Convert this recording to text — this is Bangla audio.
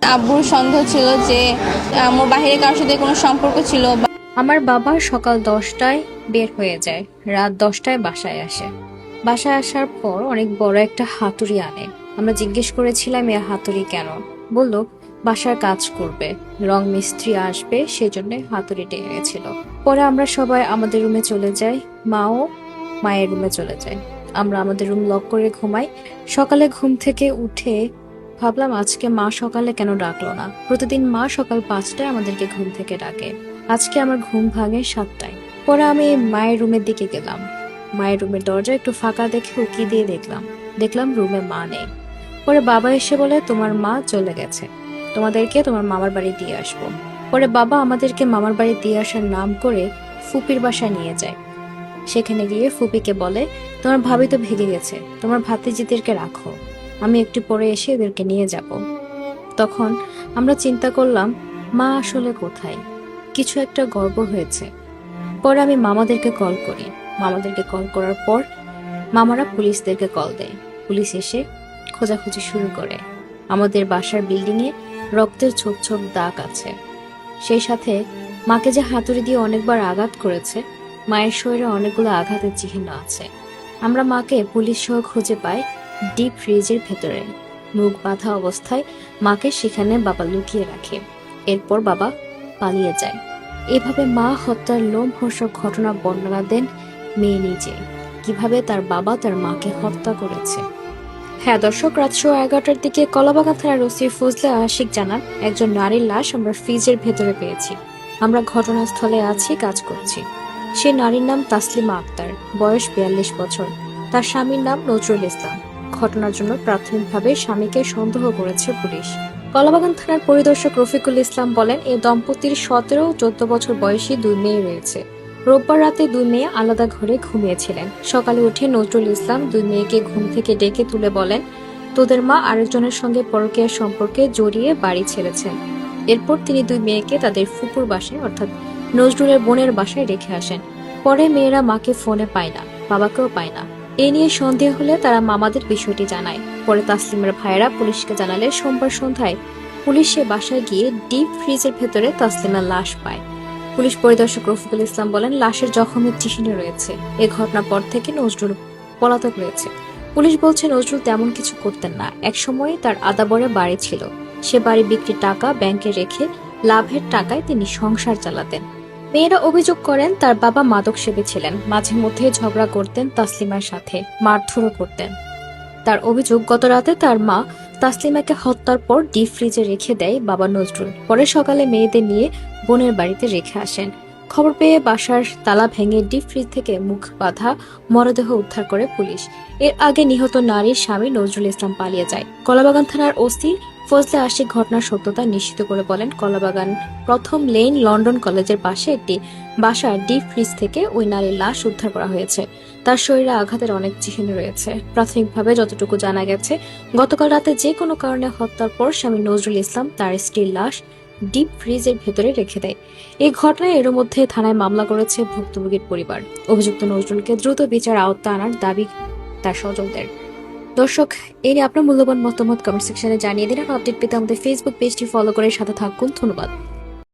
আব্বুর সন্দেহ ছিল যে আমার বাইরে কারোর সাথে কোনো সম্পর্ক ছিল। আমার বাবা সকাল 10টায় বের হয়ে যায়, রাত 10টায় বাসায় আসে। বাসায় আসার পর অনেক বড় একটা হাতুড়ি আনে। আমরা জিজ্ঞেস করেছিলাম এ হাতুড়ি কেন। বলল বাসার কাজ করবে, রং মিস্ত্রি আসবে, সেজন্য হাতুড়িটা এনেছিল। পরে আমরা সবাই আমাদের রুমে চলে যাই, মাও মায়ের রুমে চলে যায়। আমরা আমাদের রুম লক করে ঘুমাই। সকালে ঘুম থেকে উঠে ভাবলাম আজকে মা সকালে কেন ডাকলো না। প্রতিদিন মা সকাল 5টায় আমাদেরকে ঘুম থেকে ডাকে। আজকে আমার ঘুম ভাঙে 7টায়। পরে আমি মায়ের রুমের দিকে গেলাম। মায়ের রুমের দরজা একটু ফাঁকা দেখে উকি দিয়ে দেখলাম রুমে মা নেই। পরে বাবা এসে বলে তোমার মা চলে গেছে, তোমাদেরকে তোমার মামার বাড়ি দিয়ে আসবো। পরে বাবা আমাদেরকে মামার বাড়ি দিয়ে আসার নাম করে ফুপির বাসায় নিয়ে যায়। সেখানে গিয়ে ফুপিকে বলে তোমার ভাবি তো ভেগে গেছে, তোমার ভাতিজিদেরকে রাখো, আমি একটু পরে এসে এদেরকে নিয়ে যাব। তখন আমরা চিন্তা করলাম মা আসলে কোথায়, কিছু একটা গড়বড় হয়েছে। পরে আমি মামাদেরকে কল করি। মামাদেরকে কল করার পর মামারা পুলিশদেরকে কল দেয়। পুলিশ এসে খোঁজাখুঁজি শুরু করে। আমাদের বাসার বিল্ডিং এ রক্তের ছোপ ছোপ দাগ আছে। সেই সাথে মাকে যে হাতুড়ি দিয়ে অনেকবার আঘাত করেছে, মায়ের শরীরে অনেকগুলো আঘাতের চিহ্ন আছে। আমরা মাকে পুলিশ সহ খুঁজে পাই ডিপ ফ্রিজের ভেতরে, মুখ বাঁধা অবস্থায়। মাকে সেখানে বাবা লুকিয়ে রাখে। এরপর বাবা পালিয়ে যায়। এভাবে মা হত্যার লোমহর্ষক ঘটনা বর্ণনা দেন মেয়ে নিজে, কিভাবে তার বাবা তার মাকে হত্যা করেছে। হ্যাঁ দর্শক, রাত 11:30টার দিকে কলাবাগান থানার ওসি ফজলে আশিক জানান একজন নারীর লাশ আমরা ফ্রিজের ভেতরে পেয়েছি। আমরা ঘটনাস্থলে আছি, কাজ করছি। সে নারীর নাম তাসলিমা আক্তার, বয়স 42 বছর। তার স্বামীর নাম নজরুল ইসলাম। ঘটনার জন্য প্রাথমিকভাবে স্বামীকে সন্দেহ করেছে পুলিশ। কলাবাগান থানার পরিদর্শক রফিকুল ইসলাম বলেন এই দম্পতির 17 ও 14 বছর বয়সী 2 মেয়ে রয়েছে। রোববার রাতে 2 মেয়ে আলাদা ঘরে ঘুমিয়েছিলেন। সকালে উঠে নজরুল ইসলাম 2 মেয়েকে ঘুম থেকে ডেকে তুলে বলেন তোদের মা আরেকজনের সঙ্গে পরকীয়া সম্পর্কে জড়িয়ে বাড়ি ছেড়েছেন। এরপর তিনি 2 মেয়েকে তাদের ফুপুর বাসায় অর্থাৎ নজরুলের বোনের বাসায় রেখে আসেন। পরে মেয়েরা মাকে ফোনে পায় না, বাবাকেও পায় না। এ নিয়ে সন্দেহ হলে তারা মামাদের বিষয়টি জানায়। পরে তাসলিমের ভাইয়েরা পুলিশকে জানালে সোমবার সন্ধ্যায় পুলিশ সে বাসায় গিয়ে ডিপ ফ্রিজের ভেতরে তাসলিমার লাশ পায়। পুলিশ পরিদর্শক রফিকুল ইসলাম বলেন লাশের জখমের চিহ্ন রয়েছে। এ ঘটনার পর থেকে নজরুল পলাতক রয়েছে। পুলিশ বলছে নজরুল তেমন কিছু করতেন না, একসময় তার আদাবরে বাড়ি ছিল। সে বাড়ি বিক্রির টাকা ব্যাংকে রেখে লাভের টাকায় তিনি সংসার চালাতেন। মেয়েরা অভিযোগ করেন তার বাবা মাদক সেবী ছিলেন, মাঝে মধ্যে ঝগড়া করতেন তাসলিমার সাথে, মারধরও করতেন। তার অভিযোগ গত রাতে তার মা তাসলিমাকে হত্যার পর ডিপ ফ্রিজে রেখে দেয় বাবা নজরুল। পরে সকালে মেয়েদের নিয়ে বোনের বাড়িতে রেখে আসেন। খবর পেয়ে বাসার তালা ভেঙে ডিপ ফ্রিজ থেকে মুখ বাঁধা মরদেহ উদ্ধার করে পুলিশ। এর আগে নিহত নারীর স্বামী নজরুল ইসলাম পালিয়ে যায়। কলাবাগান থানার ওসি ফজলে আশিক ঘটনার সত্যতা নিশ্চিত করে বলেন কলাবাগান প্রথম লেন লন্ডন কলেজের পাশে একটি বাসার ডিপ ফ্রিজ থেকে ওই নারীর লাশ উদ্ধার করা হয়েছে। তার শরীরে আঘাতের অনেক চিহ্ন রয়েছে। প্রাথমিকভাবে যতটুকু জানা গেছে গতকাল রাতে যে কোনো কারণে হত্যার পর স্বামী নজরুল ইসলাম তার স্ত্রীর লাশ ডিপ ফ্রিজের ভেতরে রেখে দেয়। এই ঘটনায় এর মধ্যে থানায় মামলা করেছে ভুক্তভোগীর পরিবার। অভিযুক্ত নজরুলকে দ্রুত বিচার আওতায় আনার দাবি তার স্বজনদের। দর্শক, এই নিয়ে আপনার মূল্যবান মতামত কমেন্ট সেকশনে জানিয়ে দিন। আর আপডেট পেতে আমাদের ফেসবুক পেজটি ফলো করে সাথে থাকুন। ধন্যবাদ।